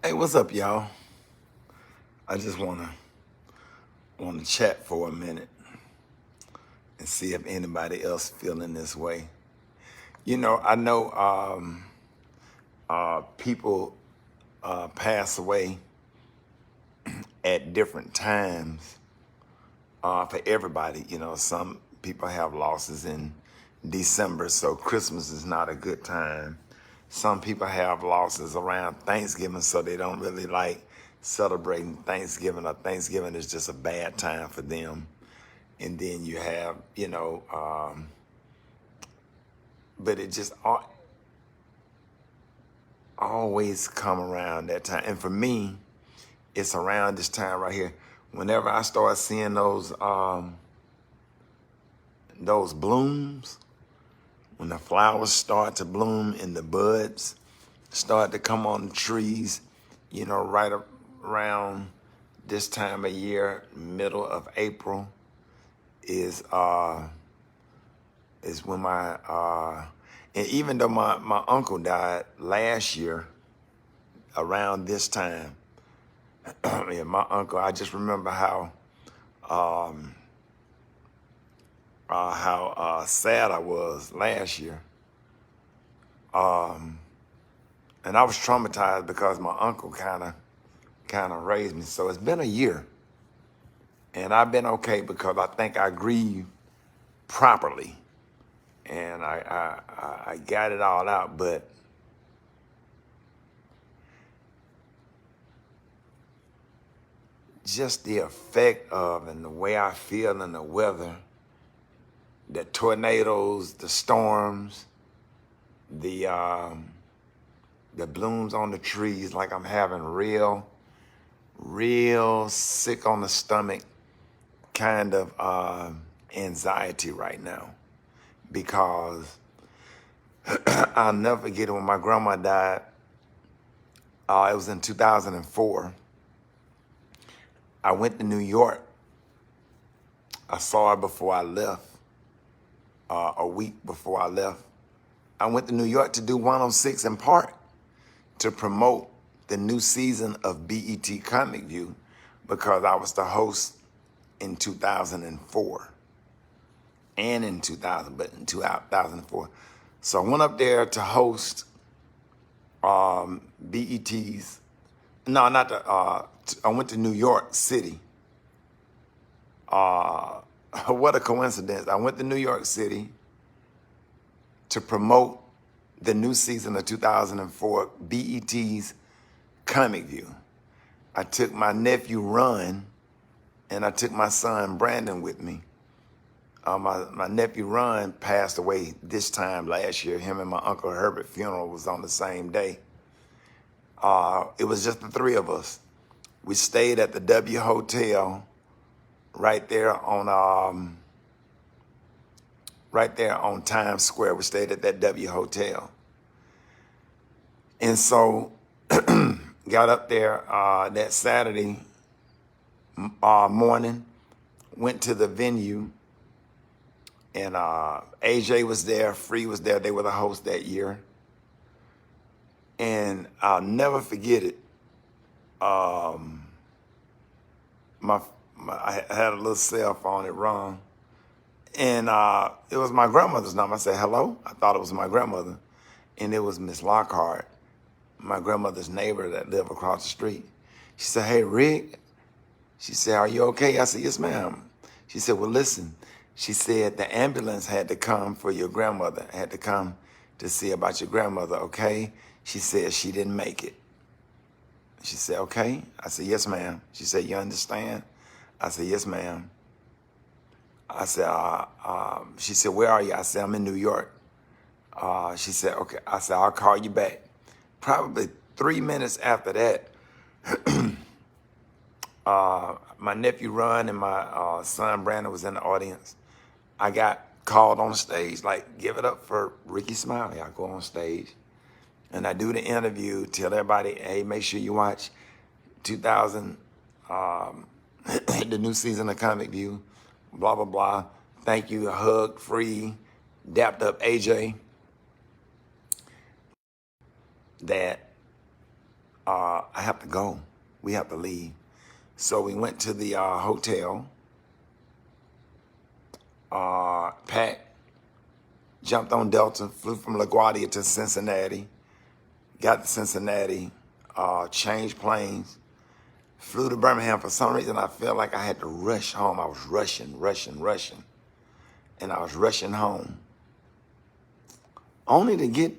Hey, what's up, y'all? I just wanna chat for a minute and see if anybody else feeling this way. I know people pass away at different times for everybody. Some people have losses in December, so Christmas is not a good time. Some people have losses around Thanksgiving, so they don't really like celebrating Thanksgiving, or Thanksgiving is just a bad time for them. And then you have, but it just always come around that time. And for me, it's around this time right here. Whenever I start seeing those blooms, when the flowers start to bloom and the buds start to come on the trees, right around this time of year, middle of April, is when and even though my uncle died last year around this time, yeah, my uncle, I just remember how sad I was last year. And I was traumatized because my uncle kind of raised me. So it's been a year, and I've been okay because I think I grieved properly, and I got it all out. But just the effect of and the way I feel in the weather, the tornadoes, the storms, the blooms on the trees, like I'm having real sick on the stomach kind of anxiety right now, because I'll never forget it when my grandma died. It was in 2004. I went to New York. I saw her before I left, a week before I left. I went to New York to do 106 in Park to promote the new season of BET Comic View, because I was the host in 2004 and in 2000, but in 2004. So I went up there to host BET's, no, not the, I went to New York City. What a coincidence. I went to New York City to promote the new season of 2004 BET's Comic View. I took my nephew Ron, and I took my son Brandon with me. My nephew Ron passed away this time last year. Him and my Uncle Herbert's funeral was on the same day. It was just the three of us. We stayed at the W Hotel right there on Times Square. We stayed at that W Hotel. And so got up there that Saturday morning, went to the venue, and AJ was there, Free was there. They were the host that year. And I'll never forget it. I had a little cell phone that rung, and it was my grandmother's number. I said, hello? I thought it was my grandmother, and it was Miss Lockhart, my grandmother's neighbor that lived across the street. She said, hey, Rick. She said, are you okay? I said, yes, ma'am. She said, well, listen. She said the ambulance had to come for your grandmother, had to come to see about your grandmother, okay? She said she didn't make it. She said, okay. I said, yes, ma'am. She said, you understand? I said, yes, ma'am. I said, she said, where are you? I said, I'm in New York. She said, okay. I said, I'll call you back. Probably 3 minutes after that, my nephew Ron and my son Brandon was in the audience. I got called on stage, like, give it up for Rickey Smiley. I go on stage and I do the interview, tell everybody, hey, make sure you watch 2000, the new season of Comic View, blah, blah, blah. Thank you, a hug, Free, dapped up AJ. That I have to go. We have to leave. So we went to the hotel, packed, jumped on Delta, flew from LaGuardia to Cincinnati, got to Cincinnati, changed planes, flew to Birmingham. For some reason, I felt like I had to rush home. I was rushing. And I was rushing home, only to get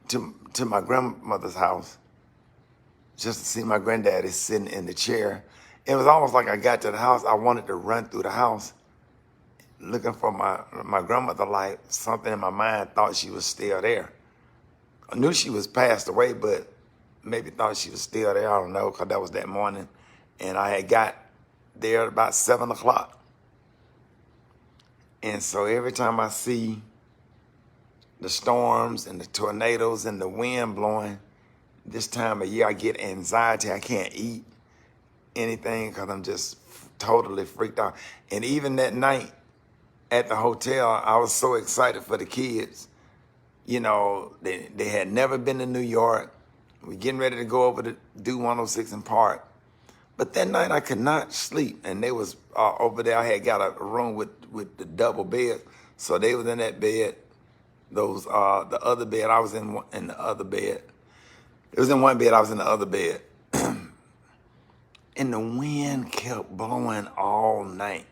to my grandmother's house, just to see my granddaddy sitting in the chair. It was almost like I got to the house, I wanted to run through the house, looking for my grandmother, like something in my mind thought she was still there. I knew she was passed away, but maybe thought she was still there. I don't know, because that was that morning. And I had got there at about 7 o'clock. And so every time I see the storms and the tornadoes and the wind blowing, this time of year I get anxiety. I can't eat anything because I'm just totally freaked out. And even that night at the hotel, I was so excited for the kids. You know, they had never been to New York. We're getting ready to go over to do 106 in Park. But that night I could not sleep, and they was over there. I had got a room with the double bed, so they was in that bed. Those the other bed, I was in the other bed. It was in one bed, I was in the other bed, and the wind kept blowing all night.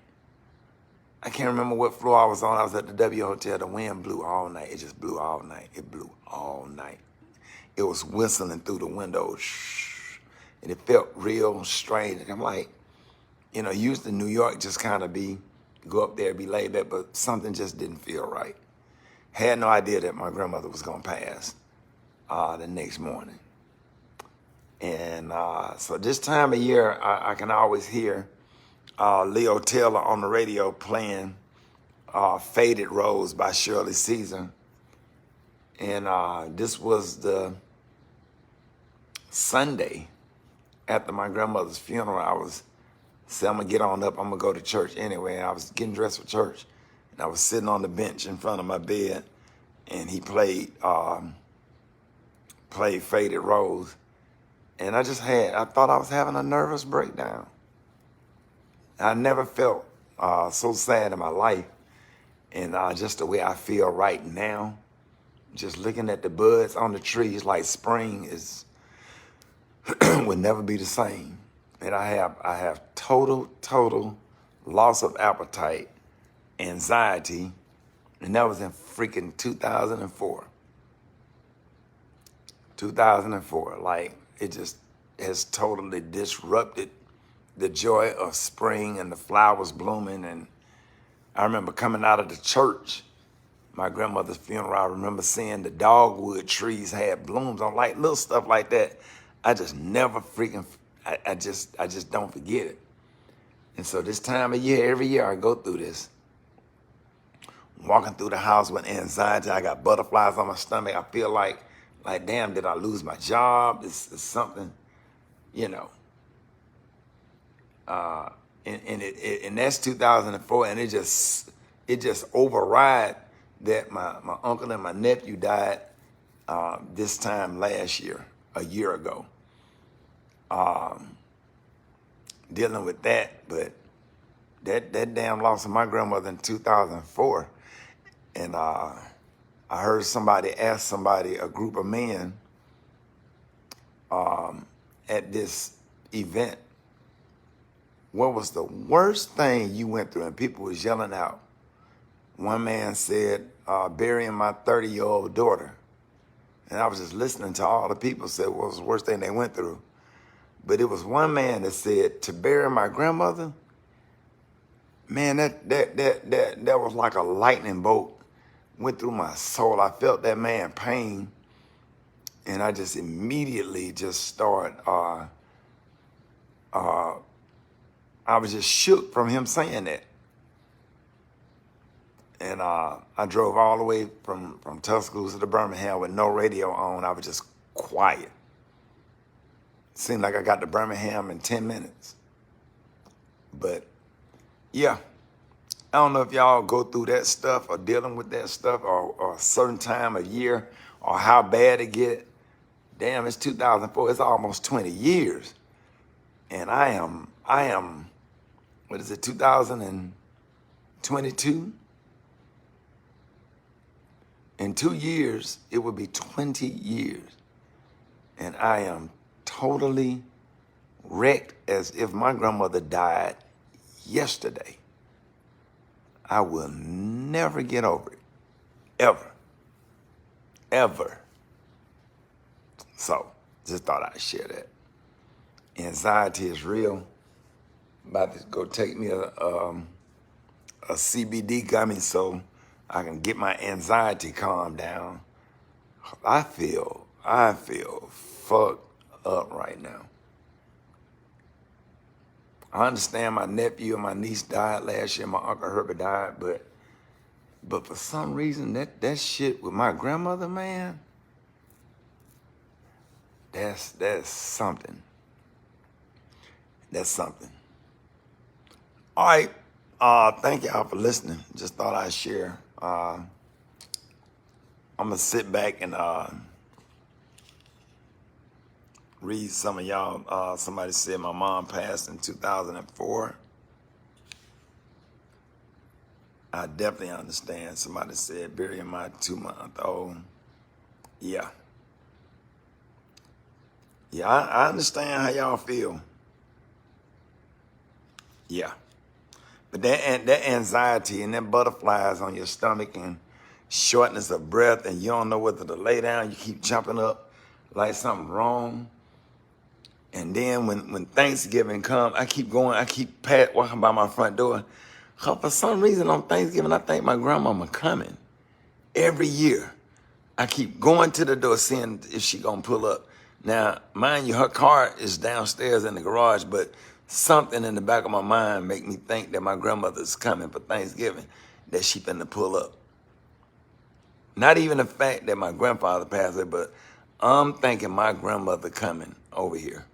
I can't remember what floor I was on. I was at the W Hotel. The wind blew all night. It just blew all night. It blew all night. It was whistling through the window. And it felt real strange. And I'm like, you know, usually New York just kind of go up there, be laid back, but something just didn't feel right. Had no idea that my grandmother was going to pass the next morning. And so this time of year, I can always hear Leo Taylor on the radio playing Faded Rose by Shirley Caesar. And this was the Sunday after my grandmother's funeral. I said, I'm going to get on up. I'm going to go to church anyway. And I was getting dressed for church. And I was sitting on the bench in front of my bed. And he played Faded Rose. And I thought I was having a nervous breakdown. I never felt so sad in my life. And just the way I feel right now, just looking at the buds on the trees, like spring would never be the same. And I have total loss of appetite, anxiety, and that was in freaking 2004. 2004, like it just has totally disrupted the joy of spring and the flowers blooming. And I remember coming out of the church, my grandmother's funeral, I remember seeing the dogwood trees had blooms on, like little stuff like that. I just never freaking, I just don't forget it. And so this time of year, every year I go through this. Walking through the house with anxiety, I got butterflies on my stomach. I feel like damn, did I lose my job? This is something, you know. And that's 2004, and it just override that my uncle and my nephew died this time last year, a year ago. Dealing with that, but that damn loss of my grandmother in 2004, and I heard somebody ask a group of men at this event, what was the worst thing you went through? And people was yelling out. One man said, burying my 30-year-old daughter. And I was just listening to all the people say what was the worst thing they went through. But it was one man that said, to bury my grandmother, man, that was like a lightning bolt went through my soul. I felt that man pain, and I just immediately just started, I was just shook from him saying that. And I drove all the way from Tuscaloosa to Birmingham with no radio on. I was just quiet. Seemed like I got to Birmingham in 10 minutes. But yeah, I don't know if y'all go through that stuff or dealing with that stuff or a certain time of year or how bad it get. damn, it's 2004. It's almost 20 years. And I am, what is it, 2022? In 2 years, it will be 20 years. And I am totally wrecked as if my grandmother died yesterday. I will never get over it. Ever. Ever. So, just thought I'd share that. Anxiety is real. About to go take me a CBD gummy so I can get my anxiety calmed down. I feel fucked up right now. I understand my nephew and my niece died last year. My Uncle Herbert died, but for some reason that shit with my grandmother, man, that's something. That's something. All right. Thank y'all for listening. Just thought I'd share. I'm gonna sit back and read some of y'all. Somebody said my mom passed in 2004. I definitely understand. Somebody said burying my 2-month-old. Yeah. Yeah, I understand how y'all feel. Yeah. But that anxiety and that butterflies on your stomach and shortness of breath and you don't know whether to lay down, you keep jumping up like something wrong. And then when Thanksgiving comes, I keep walking by my front door. For some reason on Thanksgiving, I think my grandmama coming. Every year, I keep going to the door seeing if she gonna pull up. Now, mind you, her car is downstairs in the garage, but something in the back of my mind make me think that my grandmother's coming for Thanksgiving, that she finna pull up. Not even the fact that my grandfather passed away, but I'm thinking my grandmother coming over here.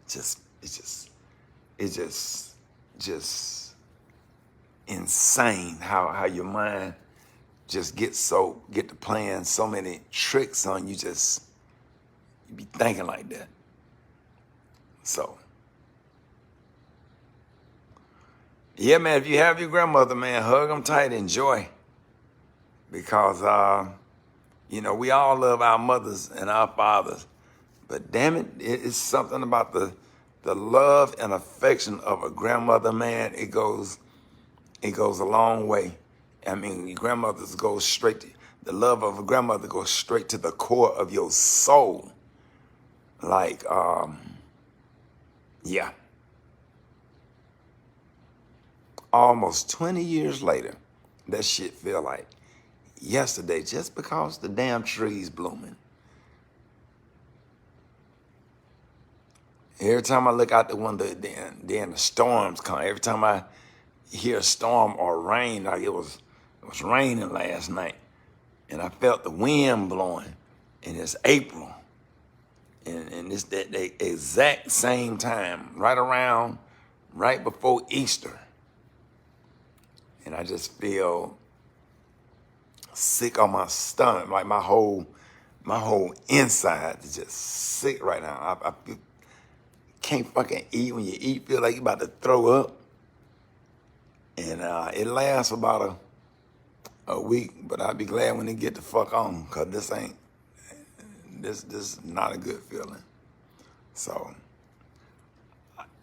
It's just insane how your mind just get to playing so many tricks on you. You be thinking like that. So, yeah, man, if you have your grandmother, man, hug them tight, enjoy. Because, we all love our mothers and our fathers. But damn it, it's something about the love and affection of a grandmother, man. It goes a long way. I mean, the love of a grandmother goes straight to the core of your soul. Like, yeah. Almost 20 years later, that shit feel like yesterday just because the damn tree's blooming. Every time I look out the window, then the storms come. Every time I hear a storm or rain, like it was raining last night, and I felt the wind blowing, and it's April, and it's that the exact same time, right before Easter, and I just feel sick on my stomach, like my whole inside is just sick right now. I can't fucking eat. When you eat, feel like you're about to throw up. And it lasts about a week, but I'll be glad when it get the fuck on, because this is not a good feeling. So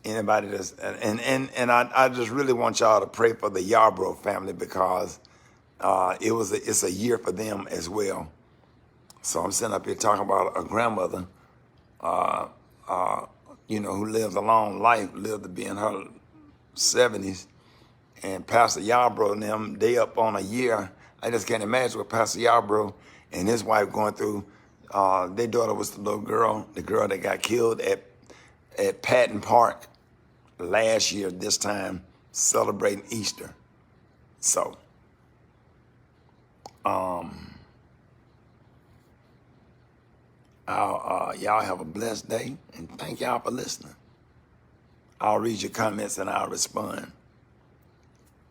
anybody that's, and I just really want y'all to pray for the Yarbrough family, because it's a year for them as well. So I'm sitting up here talking about a grandmother, who lived a long life, lived to be in her 70s. And Pastor Yarbrough and them, they up on a year. I just can't imagine what Pastor Yarbrough and his wife going through. Their daughter was the girl that got killed at Patton Park last year, this time, celebrating Easter. So, y'all have a blessed day, and thank y'all for listening. I'll read your comments and I'll respond.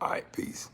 All right, peace.